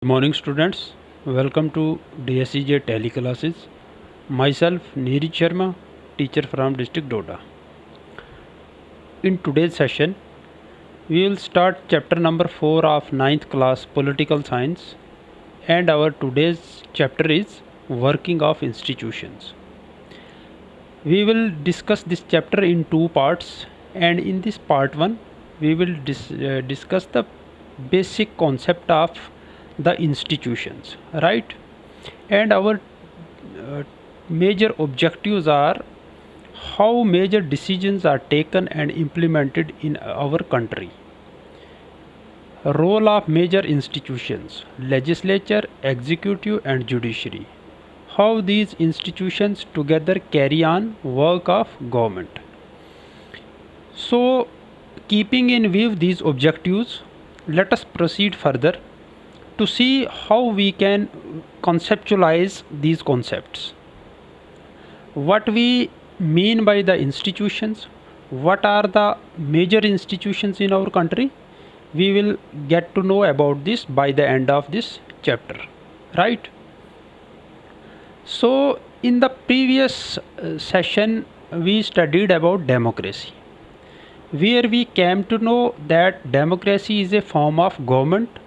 Good morning students, welcome to DSEJ Tele classes. Myself Neeraj Sharma, teacher from district Doda. In today's session, we will start chapter number 4 of ninth class political science, and our today's chapter is working of institutions. We will discuss this chapter in two parts, and in this part 1 we will discuss the basic concept of the institutions, right? And our major objectives are how major decisions are taken and implemented in our country. Role of major institutions: legislature, executive and judiciary. How these institutions together carry on work of government. So, keeping in view these objectives, let us proceed further to see how we can conceptualize these concepts. What we mean by the institutions, what are the major institutions in our country, we will get to know about this by the end of this chapter, right? So in the previous session we studied about democracy, where we came to know that democracy is a form of government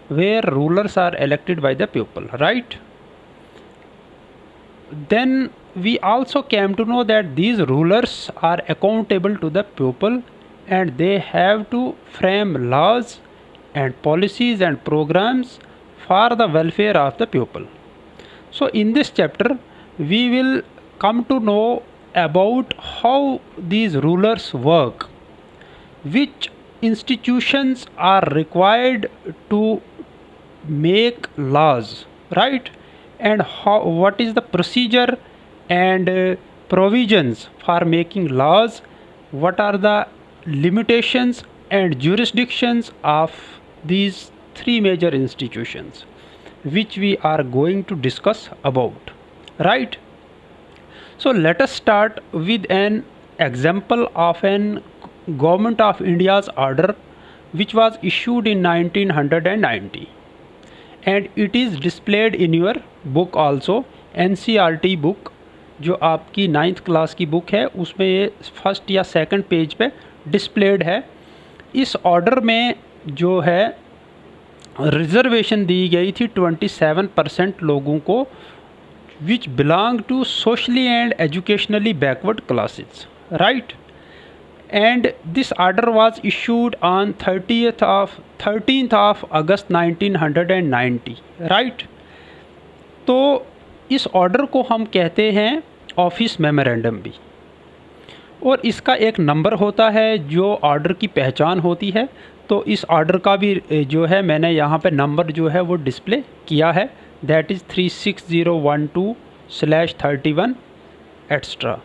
where rulers are elected by the people, right? Then we also came to know that these rulers are accountable to the people and they have to frame laws and policies and programs for the welfare of the people. So in this chapter we will come to know about how these rulers work, which institutions are required to make laws, right? And how, what is the procedure and provisions for making laws, what are the limitations and jurisdictions of these three major institutions which we are going to discuss about, right? So let us start with an example of an Government of India's order which was issued in 1990, and it is displayed in your book also, NCERT book जो आपकी ninth class की book है उसमें ये first या second page पे displayed है. इस ऑर्डर में जो है रिजर्वेशन दी गई थी 27% लोगों को which belong to socially and educationally backward classes, right? And this order was issued on 13th of August 1990, right? तो इस ऑर्डर को हम कहते हैं ऑफिस मेमोरेंडम भी, और इसका एक नंबर होता है जो ऑर्डर की पहचान होती है. तो इस ऑर्डर का भी जो है मैंने यहाँ पे नंबर जो है वो डिस्प्ले किया है, दैट इज़ 36012/31 एक्स्ट्रा.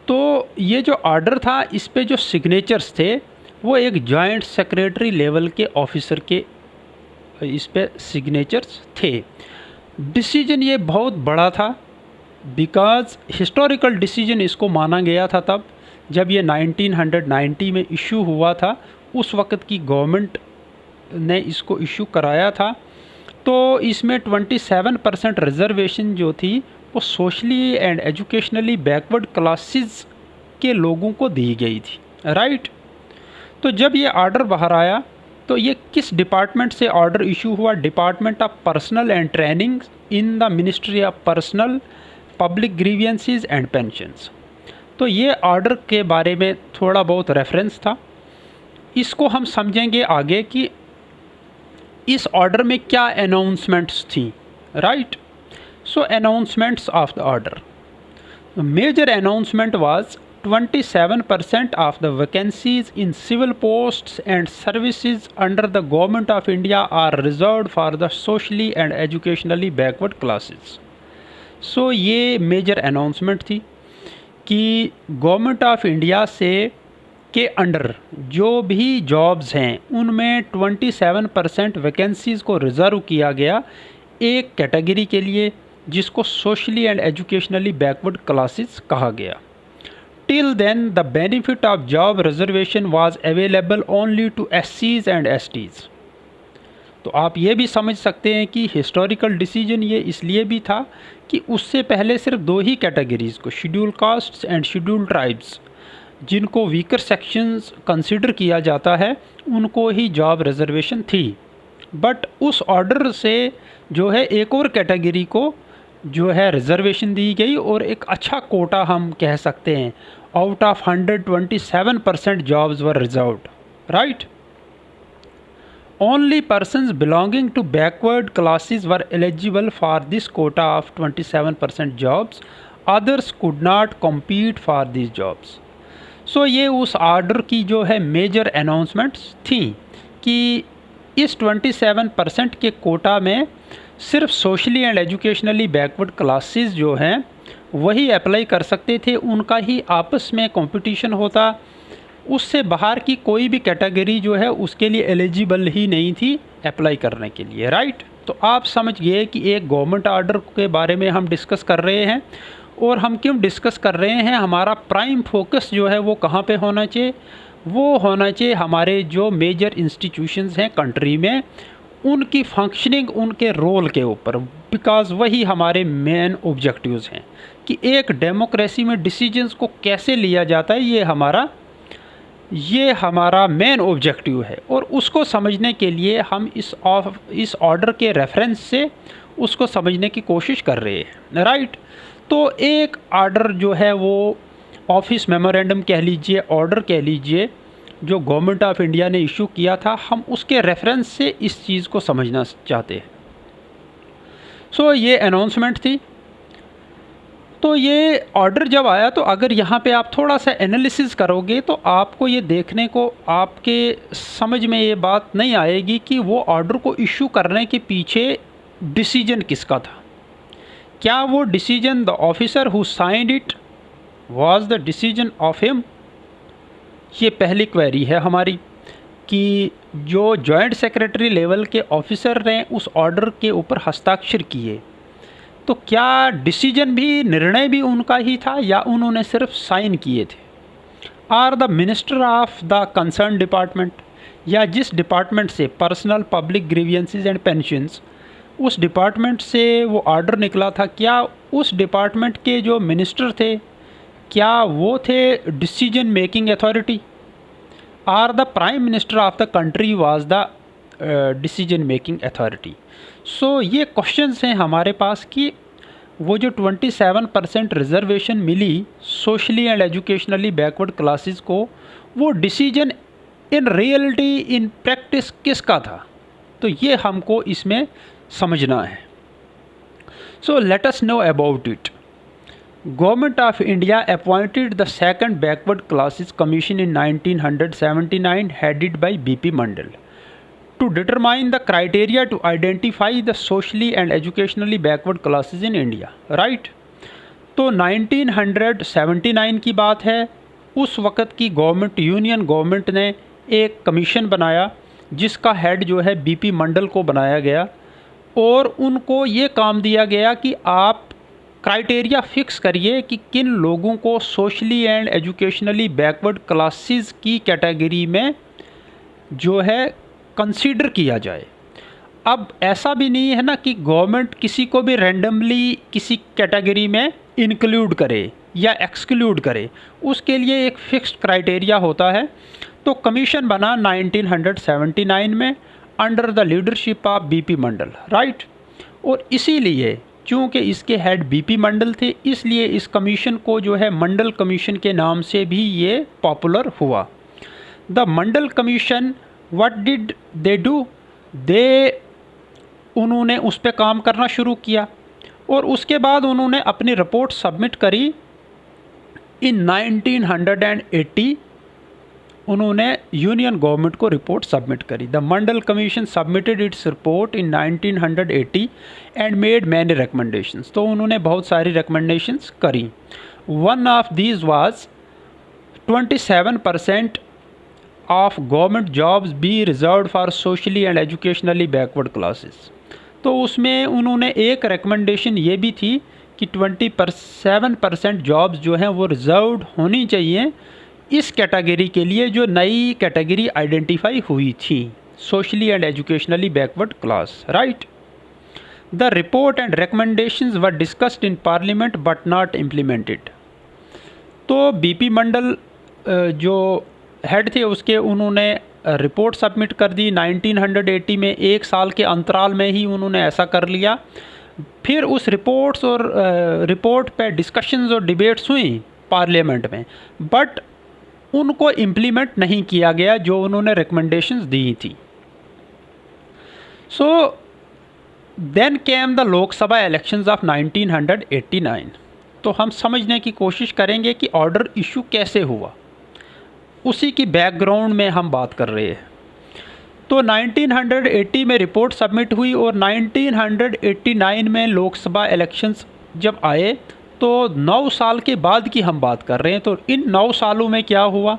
तो ये जो ऑर्डर था इस पे जो सिग्नेचर्स थे वो एक जॉइंट सेक्रेटरी लेवल के ऑफिसर के इस पे सिग्नेचर्स थे. डिसीजन ये बहुत बड़ा था बिकॉज़ हिस्टोरिकल डिसीजन इसको माना गया था तब जब ये 1990 में इशू हुआ था. उस वक़्त की गवर्नमेंट ने इसको इशू कराया था. तो इसमें 27% रिजर्वेशन जो थी वो socially and educationally backward classes के लोगों को दी गई थी, राइट? तो जब ये ऑर्डर बाहर आया तो ये किस डिपार्टमेंट से ऑर्डर इशू हुआ? Department of personal and training in the ministry of personal public grievances and pensions. तो ये ऑर्डर के बारे में थोड़ा बहुत रेफरेंस था. इसको हम समझेंगे आगे कि इस ऑर्डर में क्या अनाउंसमेंट्स थी, right? So announcements of the order. The major announcement was 27% of the vacancies in civil posts and services under the Government of India are reserved for the socially and educationally backward classes. So ये major announcement थी कि Government of India से के under जो भी jobs हैं उनमें 27% vacancies को रिज़र्व किया गया एक कैटेगरी के लिए जिसको socially and educationally backward classes कहा गया. Till then the benefit of job reservation was available only to SCs and STs. तो आप ये भी समझ सकते हैं कि हिस्टोरिकल डिसीजन ये इसलिए भी था कि उससे पहले सिर्फ दो ही कैटेगरीज़ को, schedule castes and schedule tribes, जिनको वीकर सेक्शंस कंसिडर किया जाता है, उनको ही जॉब रिजर्वेशन थी। बट उस ऑर्डर से जो है एक और कैटेगरी को जो है रिजर्वेशन दी गई और एक अच्छा कोटा हम कह सकते हैं। Out of 127% jobs were reserved, right. Only persons belonging to backward classes were eligible for this quota of 27% jobs. Others could not compete for these jobs. So ये उस आर्डर की जो है मेजर अनाउंसमेंट्स थी कि इस 27% के कोटा में सिर्फ socially and educationally backward classes जो हैं वही अप्लाई कर सकते थे, उनका ही आपस में कंपटीशन होता। उससे बाहर की कोई भी कैटेगरी जो है उसके लिए एलिजिबल ही नहीं थी अप्लाई करने के लिए, राइट। तो आप समझ गए कि एक गवर्नमेंट ऑर्डर के बारे में हम डिस्कस कर रहे हैं। और हम क्यों डिस्कस कर रहे हैं, हमारा प्राइम फोकस जो है वो कहाँ पे होना चाहिए, वो होना चाहिए हमारे जो मेजर इंस्टीट्यूशंस हैं कंट्री में, उनकी फंक्शनिंग, उनके रोल के ऊपर, बिकॉज़ वही हमारे मेन ऑब्जेक्टिव्स हैं कि एक डेमोक्रेसी में डिसीजंस को कैसे लिया जाता है, ये हमारा मेन ऑब्जेक्टिव है। और उसको समझने के लिए हम इस ऑर्डर के रेफरेंस से उसको समझने की कोशिश कर रहे हैं, राइट। तो एक ऑर्डर जो है वो ऑफिस मेमोरेंडम कह लीजिए, ऑर्डर कह लीजिए, जो गवर्नमेंट ऑफ इंडिया ने इशू किया था, हम उसके रेफरेंस से इस चीज़ को समझना चाहते हैं। सो ये अनाउंसमेंट थी। तो ये ऑर्डर जब आया तो अगर यहाँ पे आप थोड़ा सा एनालिसिस करोगे तो आपको ये देखने को, आपके समझ में ये बात नहीं आएगी कि वो ऑर्डर को इशू करने के पीछे डिसीजन किसका था। क्या वो decision the officer who signed it was the decision of him? ये पहली क्वेरी है हमारी कि जो जॉइंट सेक्रेटरी लेवल के ऑफिसर ने उस ऑर्डर के ऊपर हस्ताक्षर किए, तो क्या डिसीजन भी, निर्णय भी उनका ही था या उन्होंने सिर्फ साइन किए थे? Are the minister of the concern department, या जिस डिपार्टमेंट से personal public grievances and pensions, उस डिपार्टमेंट से वो ऑर्डर निकला था, क्या उस डिपार्टमेंट के जो मिनिस्टर थे क्या वो थे decision making authority? Or the prime minister of the country was the decision making authority? So ये क्वेश्चंस हैं हमारे पास कि वो जो 27% रिजर्वेशन मिली socially and educationally backward classes को, वो decision in reality, in practice किसका था? तो ये हमको इसमें समझना है। So let us know about it. Government of India appointed the second backward classes commission in 1979 headed by BP Mandal to determine the criteria to identify the socially and educationally backward classes in India, right? तो 1979 की बात है। उस वक़्त की government, union government ने एक commission बनाया जिसका हेड जो है BP मंडल को बनाया गया और उनको ये काम दिया गया कि आप क्राइटेरिया फिक्स करिए कि किन लोगों को socially and educationally backward classes की कैटेगरी में जो है कंसीडर किया जाए। अब ऐसा भी नहीं है ना कि गवर्नमेंट किसी को भी रैंडमली किसी कैटेगरी में इंक्लूड करे या एक्सक्लूड करे, उसके लिए एक फिक्स्ड क्राइटेरिया होता है। तो कमीशन बना 1979 में under the leadership of BP Mandal, right. और इसीलिए चूँकि इसके हेड BP मंडल थे, इसलिए इस कमीशन को जो है मंडल कमीशन के नाम से भी ये पॉपुलर हुआ। The Mandal commission, what did they do? उन्होंने उस पर काम करना शुरू किया और उसके बाद उन्होंने अपनी रिपोर्ट सबमिट करी इन 1980। उन्होंने यूनियन गवर्नमेंट को रिपोर्ट सबमिट करी। The Mandal commission submitted its report in 1980 and made many recommendations. तो उन्होंने बहुत सारी रिकमेंडेशंस करी। One of these was 27% of government jobs be reserved for socially and educationally backward classes. तो उसमें उन्होंने एक रिकमेंडेशन ये भी थी कि 27% जॉब्स जो हैं वो रिजर्व्ड होनी चाहिए इस कैटेगरी के लिए जो नई कैटेगरी आइडेंटिफाई हुई थी। socially and educationally backward class, right? The report and recommendations were discussed in parliament but not implemented. तो बीपी मंडल जो हेड थे उसके उन्होंने रिपोर्ट सबमिट कर दी 1980 में, एक साल के अंतराल में ही उन्होंने ऐसा कर लिया। फिर उस रिपोर्ट पे डिस्कशंस और डिबेट्स हुई पार्लियामेंट में, बट उनको इम्प्लीमेंट नहीं किया गया जो उन्होंने रिकमेंडेशंस दी थी। So then came the Lok Sabha elections of 1989। तो हम समझने की कोशिश करेंगे कि ऑर्डर इशू कैसे हुआ, उसी की बैकग्राउंड में हम बात कर रहे हैं। तो 1980 में रिपोर्ट सबमिट हुई और 1989 में लोकसभा इलेक्शंस जब आए, तो 9 साल के बाद की हम बात कर रहे हैं। तो इन 9 सालों में क्या हुआ,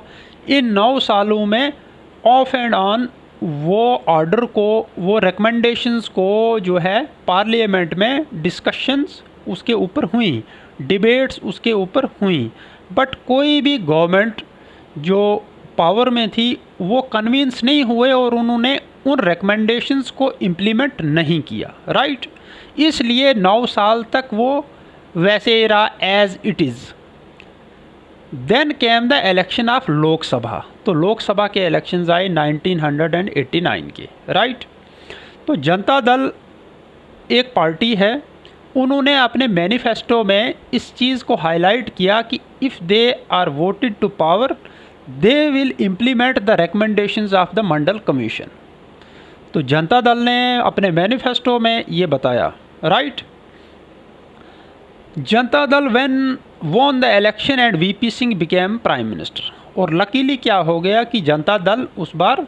इन 9 सालों में ऑफ एंड ऑन वो ऑर्डर को, वो रिकमेंडेशंस को जो है पार्लियामेंट में डिस्कशंस उसके ऊपर हुई, डिबेट्स उसके ऊपर हुई, बट कोई भी गवर्नमेंट जो पावर में थी वो कन्विंस नहीं हुए और उन्होंने उन रिकमेंडेशंस को इम्प्लीमेंट नहीं किया, राइट। इसलिए 9 साल तक वो वैसे ही रहा as it is. Then came the election of Lok Sabha. तो लोकसभा के इलेक्शंस आए 1989 के, राइट। तो जनता दल एक पार्टी है, उन्होंने अपने मैनिफेस्टो में इस चीज़ को हाईलाइट किया कि if they are voted to power they will implement the recommendations of the Mandal commission. तो जनता दल ने अपने मैनिफेस्टो में ये बताया, right. Janata Dal when won the election and VP Singh became prime minister. और लकीली क्या हो गया कि जनता दल उस बार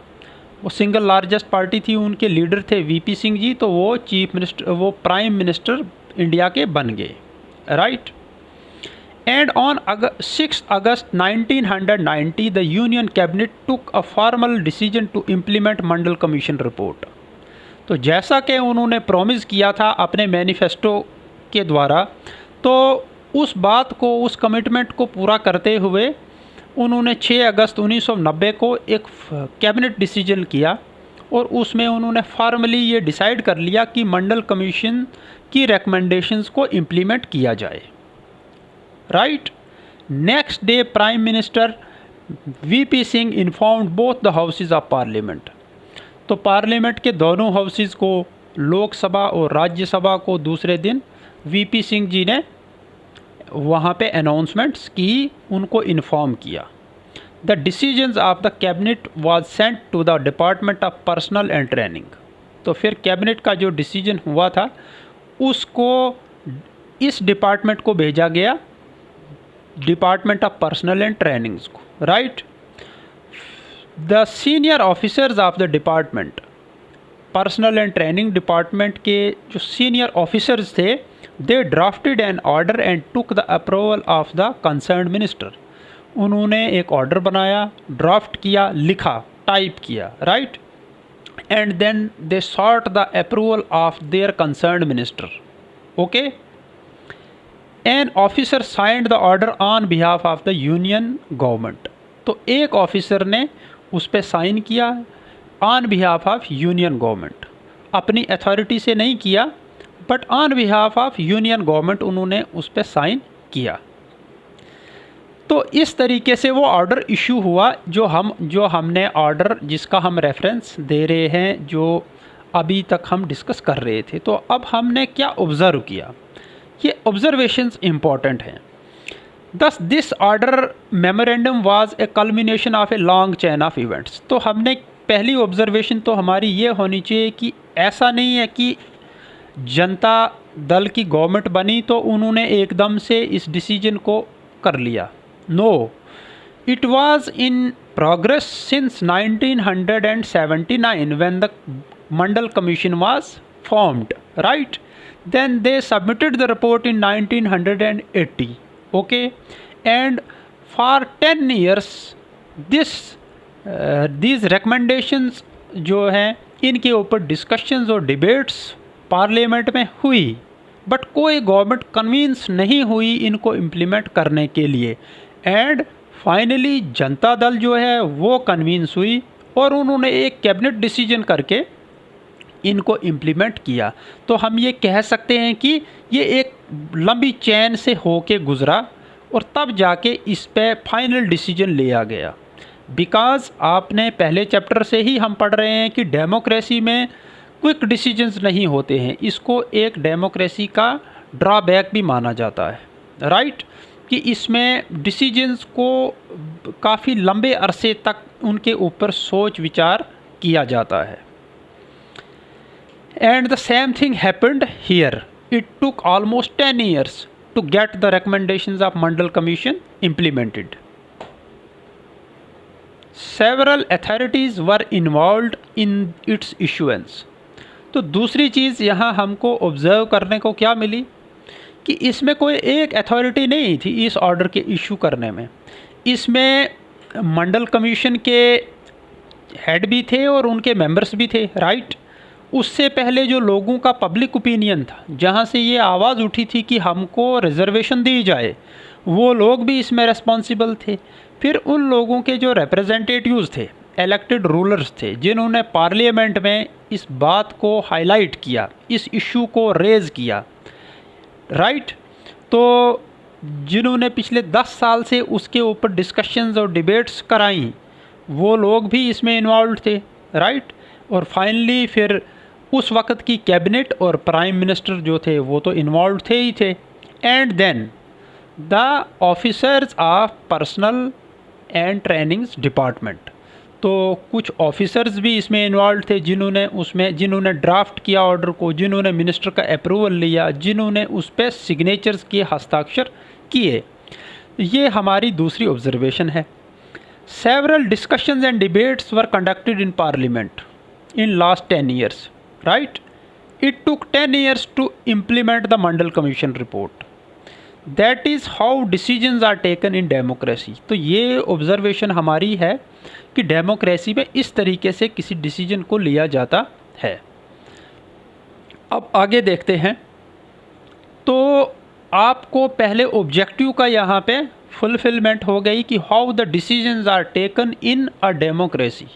वो सिंगल लार्जेस्ट पार्टी थी, उनके लीडर थे वीपी सिंह जी, तो वो चीफ मिनिस्टर, वो प्राइम मिनिस्टर इंडिया के बन गए, right. And on 6 August 1990 the union cabinet took a formal decision to implement Mandal commission report. तो जैसा कि उन्होंने प्रॉमिस किया था अपने मैनिफेस्टो के द्वारा, तो उस बात को, उस कमिटमेंट को पूरा करते हुए उन्होंने 6 अगस्त 1990 को एक कैबिनेट डिसीजन किया और उसमें उन्होंने फॉर्मली ये डिसाइड कर लिया कि मंडल कमीशन की रिकमेंडेशंस को इम्प्लीमेंट किया जाए, right. Next day prime minister VP Singh informed both the houses of parliament. तो पार्लियामेंट के दोनों हाउसेज को, लोकसभा और राज्यसभा को, दूसरे दिन वीपी सिंह जी ने वहाँ पे अनाउंसमेंट्स की, उनको इन्फॉर्म किया। The decisions of the cabinet was sent to the department of personal and training. तो फिर कैबिनेट का जो डिसीजन हुआ था उसको इस डिपार्टमेंट को भेजा गया, department of personal and trainings को, right. The senior officers of the department, personnel and training department के जो सीनियर ऑफिसर्स थे, they drafted an order and took the approval of the concerned minister. उन्होंने एक order बनाया, draft किया, लिखा, type किया, right. And then they sought the approval of their concerned minister, okay. An officer signed the order on behalf of the union government. तो एक officer ने उस पर साइन किया on behalf of union government, अपनी authority से नहीं किया, but on behalf of union government उन्होंने उस पर साइन किया। तो इस तरीके से वो ऑर्डर इशू हुआ, जो हमने ऑर्डर जिसका हम रेफरेंस दे रहे हैं, जो अभी तक हम डिस्कस कर रहे थे। तो अब हमने क्या ऑब्ज़र्व किया, ये ऑब्जर्वेशंस इम्पॉर्टेंट हैं। दस this order memorandum was a culmination of a long chain of events. तो हमने पहली ऑब्जर्वेशन तो हमारी ये होनी चाहिए कि ऐसा नहीं है कि जनता दल की गवर्नमेंट बनी तो उन्होंने एकदम से इस डिसीजन को कर लिया। No, it was in progress since 1979 when the Mandal commission was formed, right. Then they submitted the report in 1980, okay, and for 10 years these recommendations जो हैं इनके ऊपर डिस्कशंस और डिबेट्स पार्लियामेंट में हुई, बट कोई गवर्नमेंट कन्विंस नहीं हुई इनको इम्प्लीमेंट करने के लिए। एंड फाइनली जनता दल जो है वो कन्विंस हुई और उन्होंने एक कैबिनेट डिसीजन करके इनको इम्प्लीमेंट किया। तो हम ये कह सकते हैं कि ये एक लंबी चैन से होके गुज़रा और तब जाके इस पे फाइनल डिसीजन लिया गया। बिकॉज़ आपने पहले चैप्टर से ही हम पढ़ रहे हैं कि डेमोक्रेसी में क्विक डिसीजंस नहीं होते हैं, इसको एक डेमोक्रेसी का ड्रॉबैक भी माना जाता है, राइट, कि इसमें डिसीजंस को काफ़ी लंबे अरसे तक उनके ऊपर सोच विचार किया जाता है। And the same thing happened here, it took almost 10 years to get the recommendations of Mandal Commission implemented. Several authorities were involved in its issuance. तो दूसरी चीज़ यहाँ हमको ऑब्ज़र्व करने को क्या मिली कि इसमें कोई एक अथॉरिटी नहीं थी इस ऑर्डर के इशू करने में। इसमें मंडल कमीशन के हेड भी थे और उनके मेंबर्स भी थे, राइट। उससे पहले जो लोगों का पब्लिक ओपिनियन था, जहाँ से ये आवाज़ उठी थी कि हमको रिजर्वेशन दी जाए, वो लोग भी इसमें रिस्पॉन्सिबल थे। फिर उन लोगों के जो रिप्रेजेंटेटिव्स थे, इलेक्टेड रूलर्स थे, जिन्होंने पार्लियामेंट में इस बात को हाईलाइट किया, इस इशू को रेज़ किया, राइट। तो जिन्होंने पिछले 10 साल से उसके ऊपर डिस्कशंस और डिबेट्स कराई, वो लोग भी इसमें इन्वॉल्व थे, राइट। और फाइनली फिर उस वक़्त की कैबिनेट और प्राइम मिनिस्टर जो थे वो तो इन्वॉल्व थे ही थे। And then the officers of personal and trainings department, तो कुछ ऑफिसर्स भी इसमें इन्वॉल्व थे जिन्होंने ड्राफ्ट किया ऑर्डर को, जिन्होंने मिनिस्टर का अप्रूवल लिया, जिन्होंने उस पर सिग्नेचर्स किए, हस्ताक्षर किए। ये हमारी दूसरी ऑब्जर्वेशन है। Several discussions and debates were conducted in parliament in last 10 years, right. It took 10 years to implement the Mandal Commission report. That is how decisions are taken in democracy. तो ये observation हमारी है कि democracy में इस तरीके से किसी डिसीजन को लिया जाता है। अब आगे देखते हैं। तो आपको पहले ऑब्जेक्टिव का यहाँ पे फुलफिलमेंट हो गई कि how the decisions are taken in a democracy.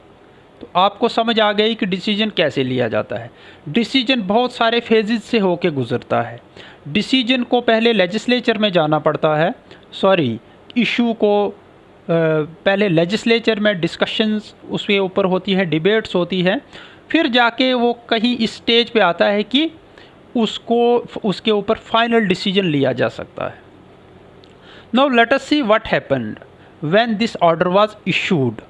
तो आपको समझ आ गई कि डिसीजन कैसे लिया जाता है। डिसीजन बहुत सारे फेजेस से होके गुजरता है। डिसीजन को पहले लेजिस्लेचर में जाना पड़ता है, इशू को पहले लेजिस्लेचर में डिस्कशंस उसके ऊपर होती है, डिबेट्स होती है, फिर जाके वो कहीं इस स्टेज पे आता है कि उसके ऊपर फाइनल डिसीजन लिया जा सकता है। Now let us see what happened when this order was issued.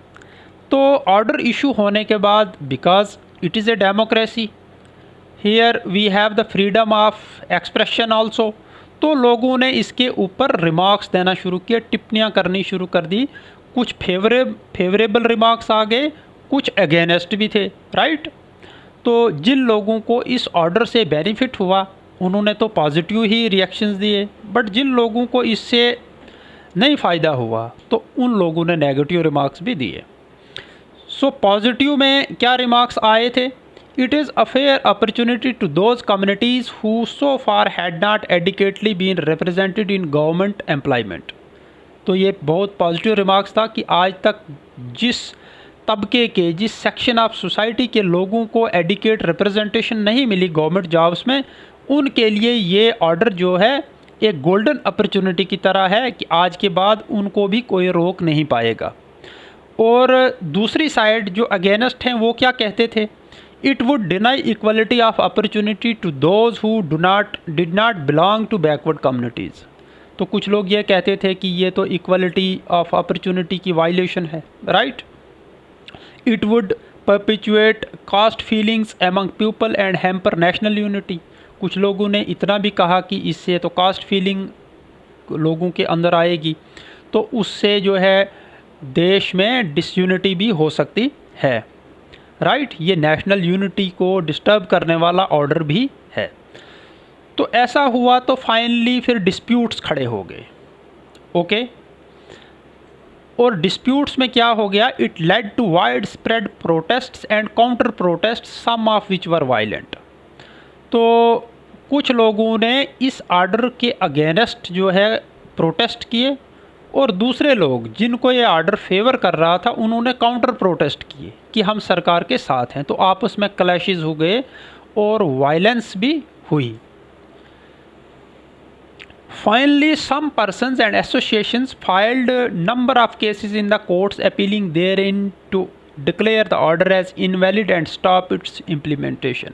तो ऑर्डर इशू होने के बाद, because it is a democracy, here we have the freedom of expression also, तो लोगों ने इसके ऊपर रिमार्क्स देना शुरू किए, टिप्पणियाँ करनी शुरू कर दी। कुछ फेवरेबल रिमार्क्स आ गए, कुछ अगेंस्ट भी थे, राइट। तो जिन लोगों को इस ऑर्डर से बेनिफिट हुआ उन्होंने तो पॉजिटिव ही रिएक्शंस दिए, बट जिन लोगों को इससे नहीं फ़ायदा हुआ तो उन लोगों ने नेगेटिव रिमार्क्स भी दिए। सो पॉजिटिव में क्या रिमार्क्स आए थे? It is a fair opportunity to those communities who so far had not adequately been represented in government employment. तो ये बहुत पॉजिटिव रिमार्क्स था कि आज तक जिस तबके के, जिस सेक्शन ऑफ सोसाइटी के लोगों को एडिकेट रिप्रेजेंटेशन नहीं मिली गवर्नमेंट जॉब्स में, उनके लिए ये ऑर्डर जो है एक गोल्डन अपॉर्चुनिटी की तरह है कि आज के बाद उनको भी कोई रोक नहीं पाएगा। और दूसरी साइड जो अगेंस्ट हैं वो क्या कहते थे? It would deny equality of opportunity to those who did not belong to backward communities. तो कुछ लोग ये कहते थे कि ये तो इक्वलिटी ऑफ अपॉर्चुनिटी की वायलेशन है, right. It would perpetuate caste feelings among people and hamper national unity. कुछ लोगों ने इतना भी कहा कि इससे तो कास्ट फीलिंग लोगों के अंदर आएगी, तो उससे जो है देश में डिसयूनिटी भी हो सकती है, राइट। ये नेशनल यूनिटी को डिस्टर्ब करने वाला ऑर्डर भी है। तो ऐसा हुआ तो फाइनली फिर डिस्प्यूट्स खड़े हो गए, ओके। और डिस्प्यूट्स में क्या हो गया? It led to wide spread protests and counter protest, some of which were violent. तो कुछ लोगों ने इस ऑर्डर के अगेंस्ट जो है प्रोटेस्ट किए और दूसरे लोग जिनको ये ऑर्डर फेवर कर रहा था उन्होंने काउंटर प्रोटेस्ट किए कि हम सरकार के साथ हैं, तो आपस में क्लैशेस हो गए और वायलेंस भी हुई। Finally some persons and associations filed number of cases in the courts appealing therein to declare the order as invalid and stop its implementation.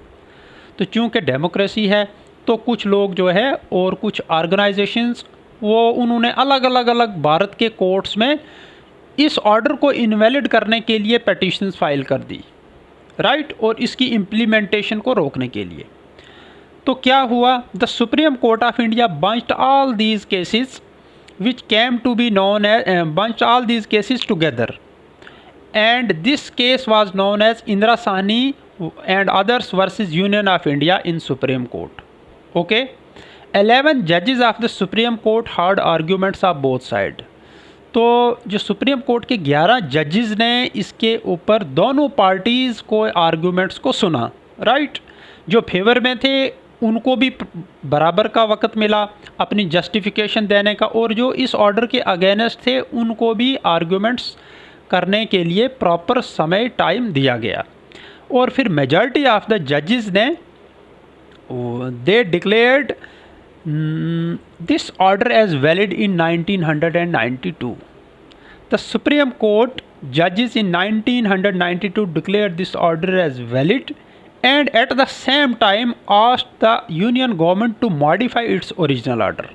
तो चूँकि डेमोक्रेसी है तो कुछ लोग जो है और कुछ ऑर्गेनाइजेशंस वो उन्होंने अलग अलग भारत के कोर्ट्स में इस ऑर्डर को इनवैलिड करने के लिए पिटीशंस फाइल कर दी, राइट, और इसकी इम्प्लीमेंटेशन को रोकने के लिए। तो क्या हुआ, the Supreme Court of India bunched all these cases which came to be known as bunched all these cases together and this case was known as Indira Sawhney and others versus Union of India in Supreme Court. Okay, 11 जजेस of the Supreme Court heard arguments of both side. तो जो supreme court के 11 जजेस ने इसके ऊपर दोनों parties को आर्ग्यूमेंट्स को सुना, राइट। जो फेवर में थे उनको भी बराबर का वक्त मिला अपनी जस्टिफिकेशन देने का, और जो इस ऑर्डर के अगेंस्ट थे उनको भी आर्ग्यूमेंट्स करने के लिए प्रॉपर समय टाइम दिया गया। और फिर मेजॉरिटी ऑफ द जजेस ने दे declared this order as valid in 1992. The Supreme Court judges in 1992 declared this order as valid and at the same time asked the union government to modify its original order.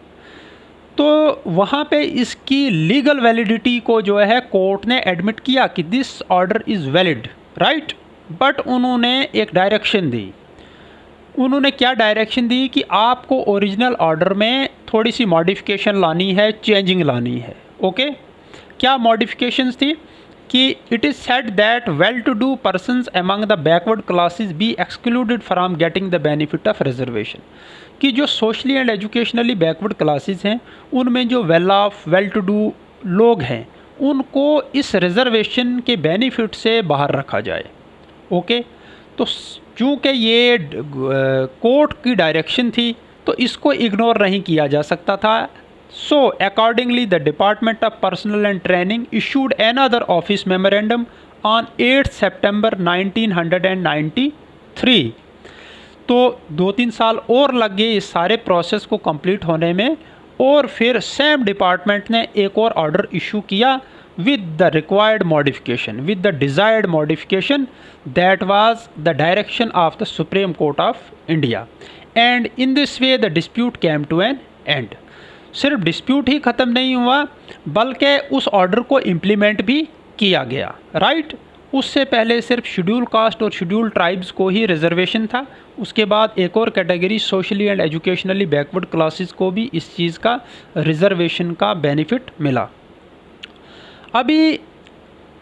तो वहाँ पे इसकी legal validity को जो है court ने admit किया कि this order is valid, right, but उन्होंने एक डायरेक्शन दी। उन्होंने क्या डायरेक्शन दी कि आपको ओरिजिनल ऑर्डर में थोड़ी सी मॉडिफिकेशन लानी है, चेंजिंग लानी है। ओके, क्या मॉडिफिकेशंस थी कि it is said that well to do persons among the backward classes be excluded from getting the benefit of reservation, कि जो socially and educationally backward classes हैं उनमें जो well off well to do लोग हैं उनको इस रिजर्वेशन के बेनिफिट से बाहर रखा जाए। ओके, तो चूँकि ये कोर्ट की डायरेक्शन थी तो इसको इग्नोर नहीं किया जा सकता था। So accordingly the department of personal and training issued another office memorandum on 8 सितंबर 1993। तो 2-3 साल और लग गए इस सारे प्रोसेस को कंप्लीट होने में, और फिर सेम डिपार्टमेंट ने एक और ऑर्डर इशू किया with the required modification, with the desired modification, that was the direction of the Supreme Court of India, and in this way the dispute came to an end. सिर्फ dispute ही ख़त्म नहीं हुआ बल्कि उस order को implement भी किया गया, राइट। उससे पहले सिर्फ शेड्यूल कास्ट और शेड्यूल ट्राइब्स को ही रिजर्वेशन था, उसके बाद एक और category socially and educationally backward classes को भी इस चीज़ का रिजर्वेशन का बेनिफिट मिला। अभी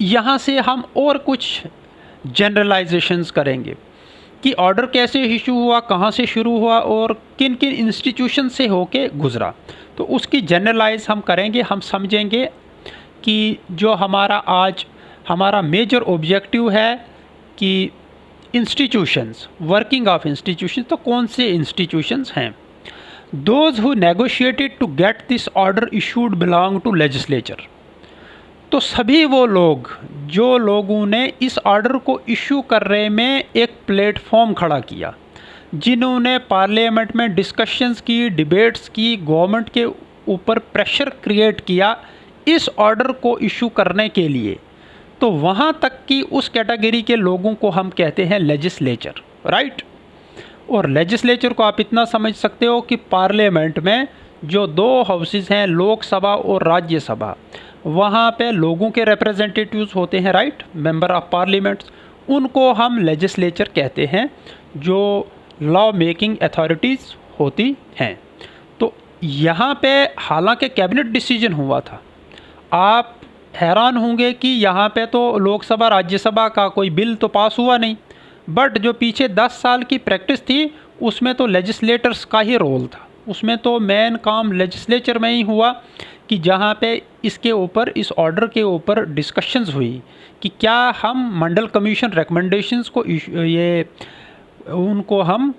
यहाँ से हम और कुछ जनरलाइजेशंस करेंगे कि ऑर्डर कैसे इशू हुआ, कहाँ से शुरू हुआ और किन किन इंस्टीट्यूशन से होके गुज़रा। तो उसकी जनरलाइज हम करेंगे, हम समझेंगे कि जो हमारा मेजर ऑब्जेक्टिव है कि इंस्टीट्यूशंस, वर्किंग ऑफ इंस्टीट्यूशंस, तो कौन से इंस्टीट्यूशंस हैं। Those who negotiated to get this order issued belong to legislature. तो सभी वो लोग जो लोगों ने इस ऑर्डर को इशू करने में एक प्लेटफॉर्म खड़ा किया, जिन्होंने पार्लियामेंट में डिस्कशंस की, डिबेट्स की, गवर्नमेंट के ऊपर प्रेशर क्रिएट किया इस ऑर्डर को इशू करने के लिए, तो वहाँ तक कि उस कैटेगरी के लोगों को हम कहते हैं लेजिस्लेचर, राइट। और लेजिस्लेचर को आप इतना समझ सकते हो कि पार्लियामेंट में जो 2 हाउसेस हैं, लोकसभा और राज्यसभा, वहाँ पे लोगों के रिप्रेजेंटेटिव्स होते हैं, राइट, मेंबर ऑफ पार्लियामेंट्स, उनको हम लेजिस्लेचर कहते हैं, जो लॉ मेकिंग अथॉरिटीज़ होती हैं। तो यहाँ पे हालांकि कैबिनेट डिसीजन हुआ था, आप हैरान होंगे कि यहाँ पे तो लोकसभा राज्यसभा का कोई बिल तो पास हुआ नहीं, बट जो पीछे 10 साल की प्रैक्टिस थी उसमें तो लेजिस्लेटर्स का ही रोल था, उसमें तो मेन काम लेजिस्लेचर में ही हुआ कि जहाँ पे इसके ऊपर, इस ऑर्डर के ऊपर डिस्कशंस हुई कि क्या हम मंडल कमीशन रिकमेंडेशंस को उनको हम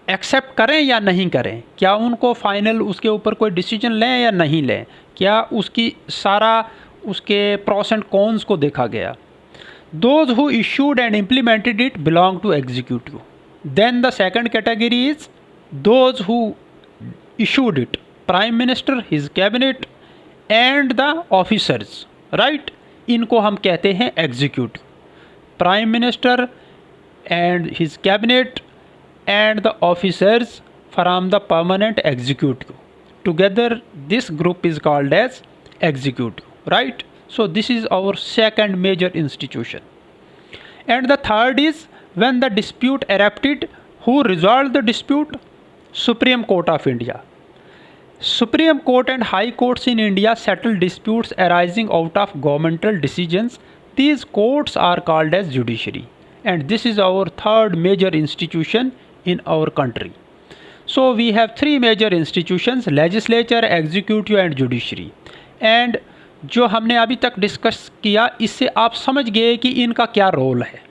एक्सेप्ट करें या नहीं करें, क्या उनको फाइनल उसके ऊपर कोई डिसीजन लें या नहीं लें, क्या उसकी सारा उसके प्रोस एंड कॉन्स को देखा गया। Those who issued and implemented it belong to executive. Then the second category is those who issued it, prime minister, his cabinet and the officers, right? इनको हम कहते हैं executive. Prime minister and his cabinet and the officers from the permanent executive. Together this group is called as executive, right? So this is our second major institution. And the third is when the dispute erupted, who resolved the dispute? Supreme Court of India. Supreme Court and High Courts in India settle disputes arising out of governmental decisions. These courts are called as judiciary. And this is our third major institution in our country. So we have three major institutions: legislature, executive and judiciary. And जो हमने अभी तक discuss किया, इससे आप समझ गए कि इनका क्या रोल है।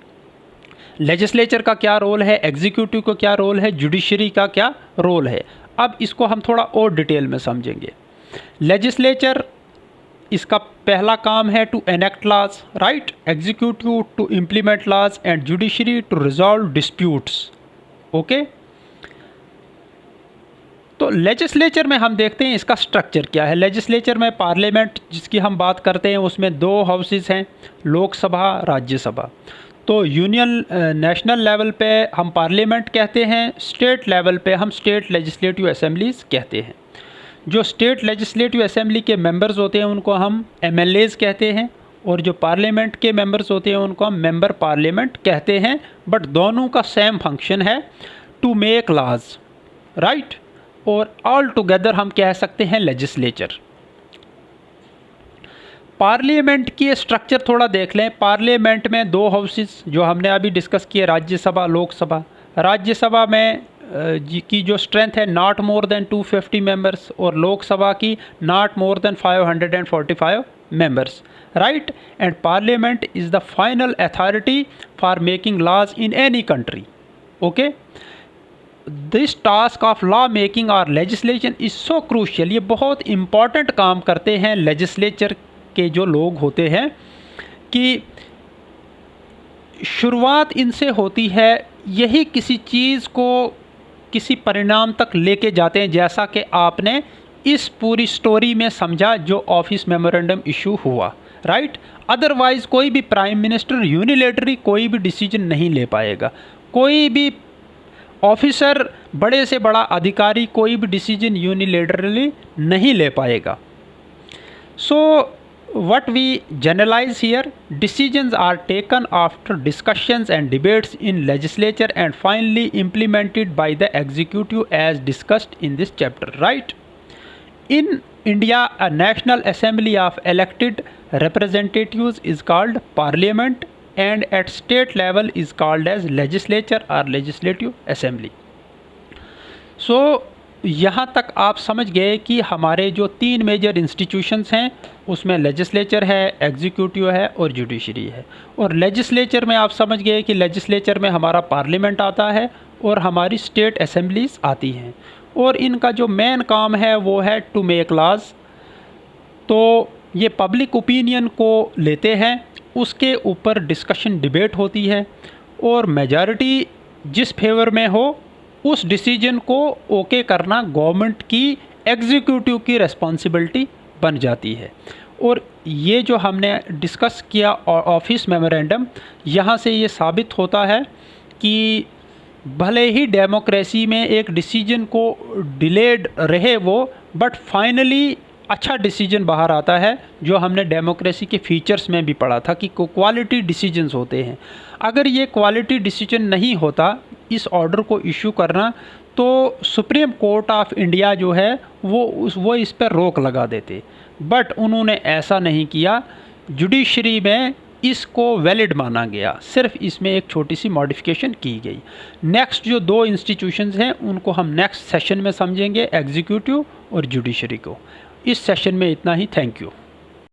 लेजिस्लेचर का क्या रोल है, एग्जीक्यूटिव का क्या रोल है, जुडिशरी का क्या रोल है। अब इसको हम थोड़ा और डिटेल में समझेंगे। लेजिस्लेचर, इसका पहला काम है to enact laws, right, executive to implement laws and judiciary to resolve disputes. Okay, तो लेजिस्लेचर में हम देखते हैं इसका स्ट्रक्चर क्या है। लेजिस्लेचर में पार्लियामेंट जिसकी हम बात करते हैं उसमें दो हाउसेस हैं, लोकसभा, राज्यसभा। तो यूनियन नेशनल लेवल पे हम पार्लियामेंट कहते हैं, स्टेट लेवल पे हम स्टेट लेजिस्लेटिव असेंबलीज कहते हैं। जो स्टेट लेजिस्लेटिव असेंबली के मेंबर्स होते हैं उनको हम एमएलएज कहते हैं, और जो पार्लियामेंट के मेंबर्स होते हैं उनको हम मेंबर पार्लियामेंट कहते हैं। बट दोनों का सेम फंक्शन है, टू मेक लॉज, राइट, और ऑल टुगेदर हम कह सकते हैं लेजिस्लेचर। पार्लियामेंट की स्ट्रक्चर थोड़ा देख लें। पार्लियामेंट में दो हाउसेस जो हमने अभी डिस्कस किए, राज्यसभा, लोकसभा। राज्यसभा में की जो स्ट्रेंथ है नॉट मोर देन 250 मेंबर्स, और लोकसभा की not more than 545 members, right. And parliament is the final authority for making laws in any country. Okay, this task of law making और लेजिस्लेशन इज़ सो क्रूशियल। ये बहुत important काम करते हैं legislature के जो लोग होते हैं, कि शुरुआत इनसे होती है, यही किसी चीज़ को किसी परिणाम तक लेके जाते हैं, जैसा कि आपने इस पूरी स्टोरी में समझा जो ऑफिस मेमोरेंडम इशू हुआ, राइट। अदरवाइज़ कोई भी प्राइम मिनिस्टर यूनिलेटरी कोई भी डिसीजन नहीं ले पाएगा, कोई भी ऑफिसर, बड़े से बड़ा अधिकारी कोई भी डिसीजन यूनिलेटरली नहीं ले पाएगा। सो what we generalize here, decisions are taken after discussions and debates in legislature and finally implemented by the executive as discussed in this chapter, right. In India, a national assembly of elected representatives is called parliament, and at state level is called as legislature or legislative assembly. So यहाँ तक आप समझ गए कि हमारे जो तीन major institutions हैं उसमें लेजिस्लेचर है, एग्जीक्यूटिव है और जुडिशरी है। और लेजिस्लेचर में आप समझ गए कि लेजिस्लेचर में हमारा पार्लियामेंट आता है और हमारी स्टेट असेंबलीज आती हैं, और इनका जो मेन काम है वो है टू मेक लॉज। तो ये पब्लिक ओपिनियन को लेते हैं, उसके ऊपर डिस्कशन डिबेट होती है, और मेजॉरिटी जिस फेवर में हो उस डिसीजन को ओके करना गवर्नमेंट की, एग्जीक्यूटिव की रिस्पॉन्सिबिलिटी बन जाती है। और ये जो हमने डिस्कस किया ऑफिस मेमोरेंडम, यहाँ से ये साबित होता है कि भले ही डेमोक्रेसी में एक डिसीजन को डिलेड रहे वो, बट फाइनली अच्छा डिसीजन बाहर आता है, जो हमने डेमोक्रेसी के फीचर्स में भी पढ़ा था कि क्वालिटी डिसीजंस होते हैं। अगर ये क्वालिटी डिसीजन नहीं होता इस ऑर्डर को इशू करना, तो सुप्रीम कोर्ट ऑफ इंडिया जो है वो इस पर रोक लगा देते, बट उन्होंने ऐसा नहीं किया। जुडिशरी में इसको वैलिड माना गया, सिर्फ इसमें एक छोटी सी मॉडिफिकेशन की गई। नेक्स्ट जो दो इंस्टीट्यूशंस हैं उनको हम नेक्स्ट सेशन में समझेंगे, एग्जीक्यूटिव और जुडिशरी को। इस सेशन में इतना ही। Thank you.